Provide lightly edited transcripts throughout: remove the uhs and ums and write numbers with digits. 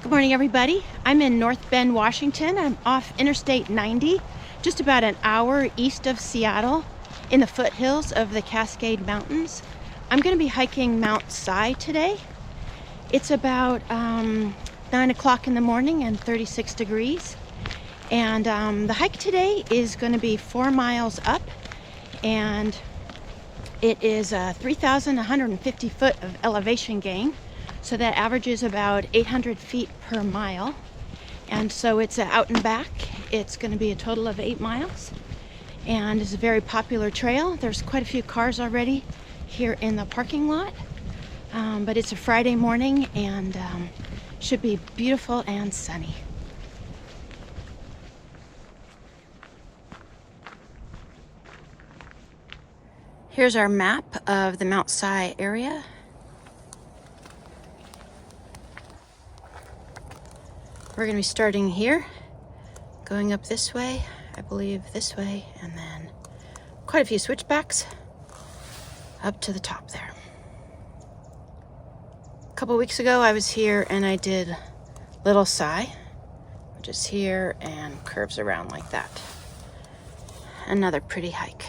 Good morning, everybody. I'm in North Bend, Washington. I'm off Interstate 90, just about an hour east of Seattle in the foothills of the Cascade Mountains. I'm going to be hiking Mount Si today. It's about 9 o'clock in the morning and 36 degrees. And the hike today is going to be 4 miles up, and it is 3,150 foot of elevation gain. So that averages about 800 feet per mile. And so it's out and back. It's going to be a total of 8 miles. And it's a very popular trail. There's quite a few cars already here in the parking lot. But it's a Friday morning and should be beautiful and sunny. Here's our map of the Mount Si area. We're going to be starting here, going up this way, I believe this way, and then quite a few switchbacks up to the top there. A couple weeks ago I was here and I did Little Si, which is here and curves around like that. Another pretty hike.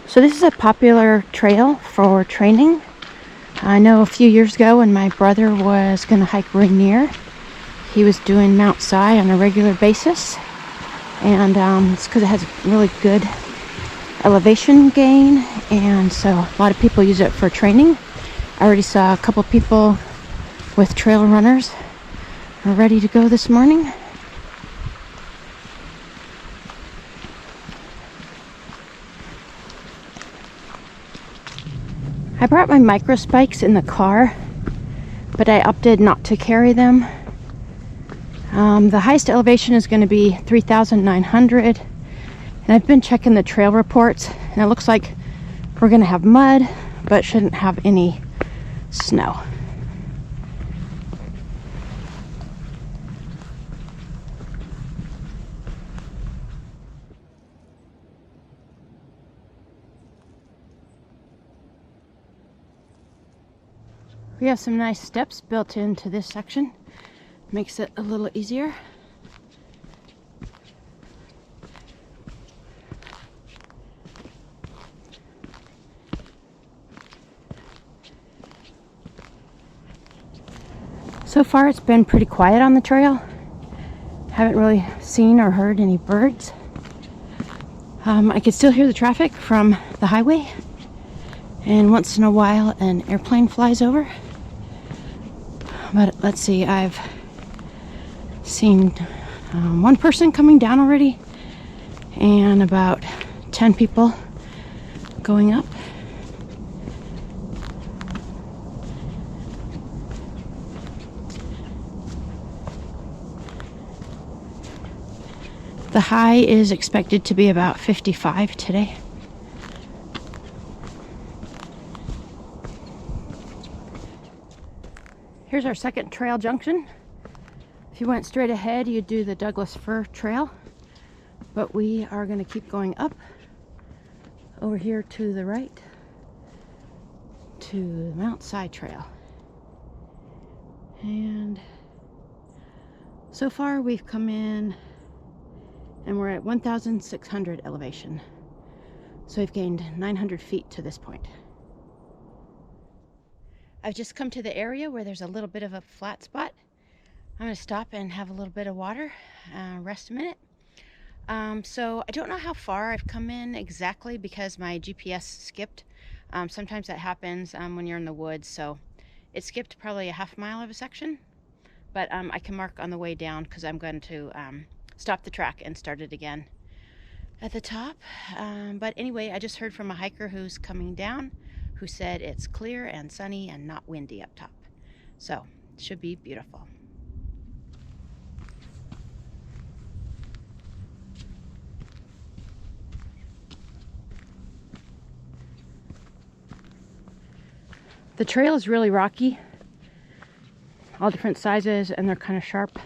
So this is a popular trail for training. I know a few years ago when my brother was going to hike Rainier, he was doing Mount Si on a regular basis, and it's because it has really good elevation gain, and so a lot of people use it for training. I already saw a couple people with trail runners are ready to go this morning. I brought my micro spikes in the car, but I opted not to carry them. The highest elevation is going to be 3,900, and I've been checking the trail reports, and it looks like we're going to have mud, but shouldn't have any snow. We have some nice steps built into this section. Makes it a little easier. So far it's been pretty quiet on the trail. Haven't really seen or heard any birds. I can still hear the traffic from the highway, and once in a while an airplane flies over. But let's see, I've seen one person coming down already and about 10 people going up. The high is expected to be about 55 today. Here's our second trail junction. If you went straight ahead, you'd do the Douglas Fir Trail, but we are going to keep going up over here to the right to the Mount Si Trail. And so far we've come in and we're at 1,600 elevation. So we've gained 900 feet to this point. I've just come to the area where there's a little bit of a flat spot. I'm going to stop and have a little bit of water, rest a minute. So I don't know how far I've come in exactly because my GPS skipped. Sometimes that happens when you're in the woods, so it skipped probably a half mile of a section. But I can mark on the way down because I'm going to stop the track and start it again at the top. But anyway, I just heard from a hiker who's coming down who said it's clear and sunny and not windy up top. So it should be beautiful. The trail is really rocky, all different sizes, and they're kind of sharp.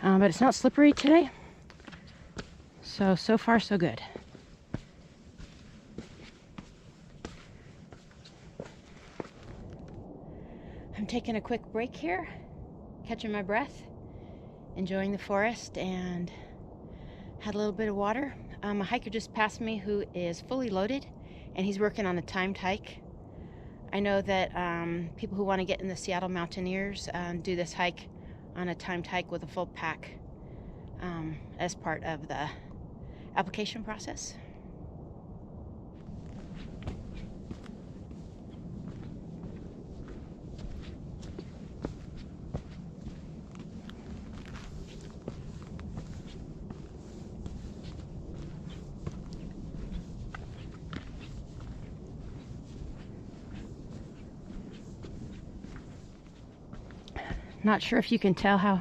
But it's not slippery today. So far so good. taking a quick break here, catching my breath, enjoying the forest, and had a little bit of water. A hiker just passed me who is fully loaded, and he's working on a timed hike. I know that people who want to get in the Seattle Mountaineers do this hike on a timed hike with a full pack as part of the application process. Not sure if you can tell how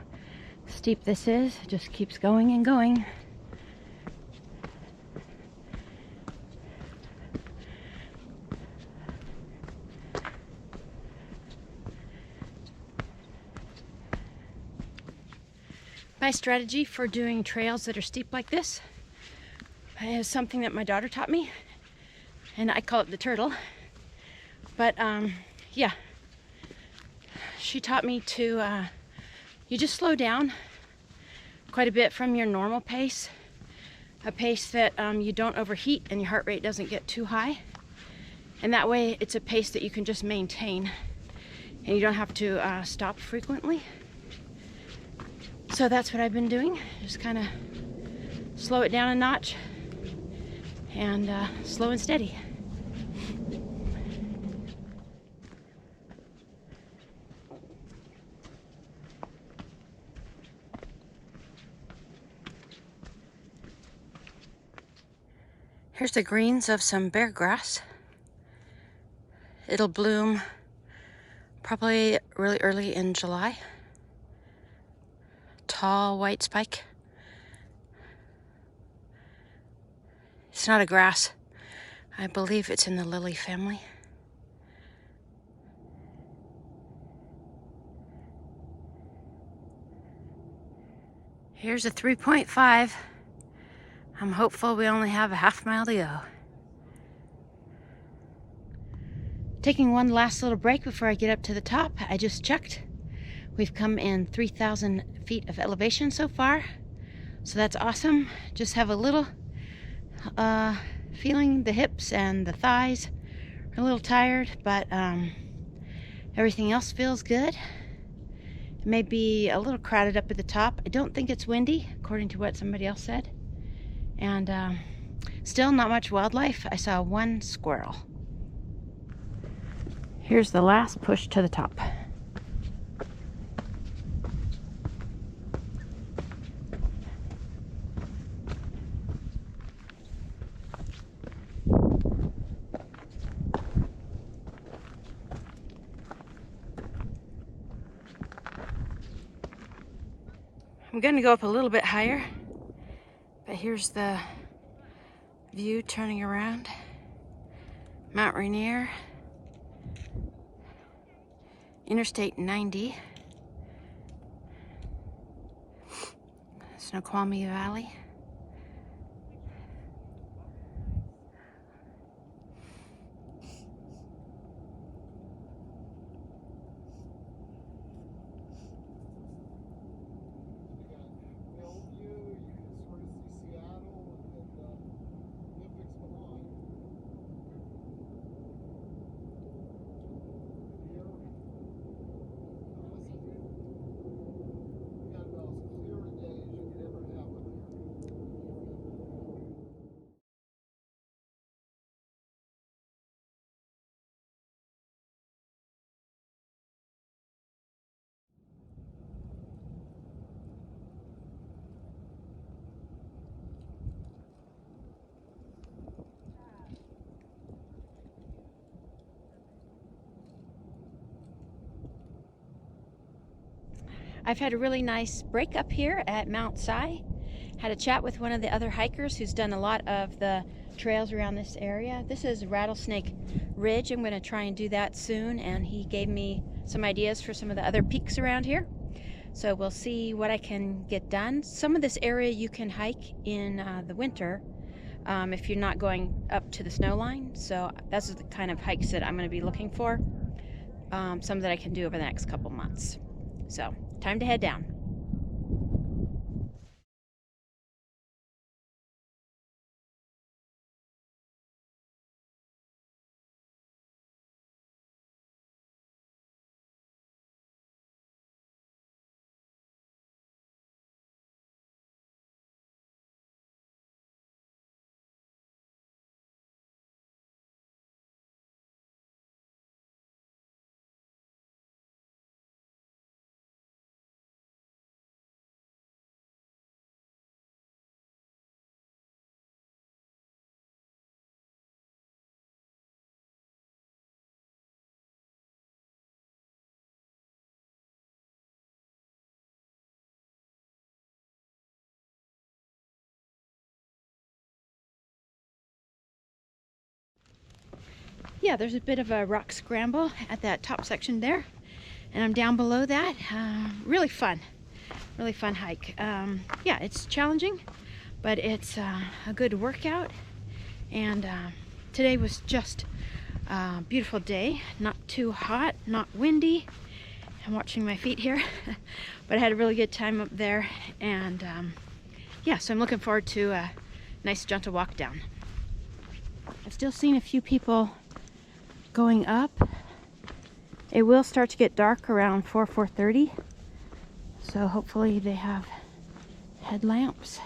steep this is. It just keeps going and going. My strategy for doing trails that are steep like this is something that my daughter taught me, and I call it the turtle. But yeah, she taught me to you just slow down quite a bit from your normal pace, a pace that you don't overheat and your heart rate doesn't get too high, and that way it's a pace that you can just maintain and you don't have to stop frequently. So that's what I've been doing, just kind of slow it down a notch and slow and steady. Here's the greens of some bear grass. It'll bloom probably really early in July. Tall white spike. It's not a grass. I believe it's in the lily family. Here's a 3.5. I'm hopeful we only have a half mile to go. Taking one last little break before I get up to the top. I just checked. We've come in 3,000 feet of elevation so far. So that's awesome. Just have a little feeling the hips and the thighs are a little tired, but everything else feels good. It may be a little crowded up at the top. I don't think it's windy, according to what somebody else said. And still not much wildlife. I saw one squirrel. Here's the last push to the top. I'm gonna go up a little bit higher. But here's the view turning around. Mount Rainier, Interstate 90, Snoqualmie Valley. I've had a really nice break up here at Mount Si. Had a chat with one of the other hikers who's done a lot of the trails around this area. This is Rattlesnake Ridge. I'm going to try and do that soon, and he gave me some ideas for some of the other peaks around here. So we'll see what I can get done. Some of this area you can hike in the winter if you're not going up to the snow line. So that's the kind of hikes that I'm going to be looking for. some that I can do over the next couple months. So, time to head down. Yeah, there's a bit of a rock scramble at that top section there, and I'm down below that. Really fun hike. Yeah, it's challenging, but it's a good workout, and today was just a beautiful day. Not too hot, not windy. I'm watching my feet here, but I had a really good time up there, and yeah, so I'm looking forward to a nice gentle walk down. I've still seen a few people going up. It will start to get dark around 4:30, so hopefully they have headlamps.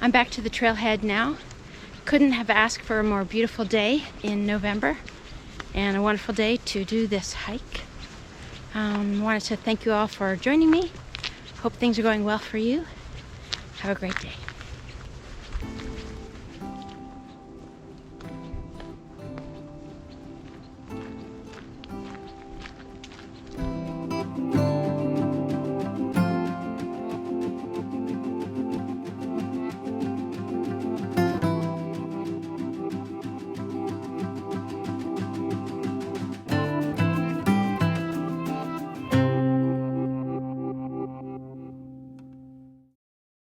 I'm back to the trailhead now. Couldn't have asked for a more beautiful day in November and a wonderful day to do this hike. Wanted to thank you all for joining me. Hope things are going well for you. Have a great day.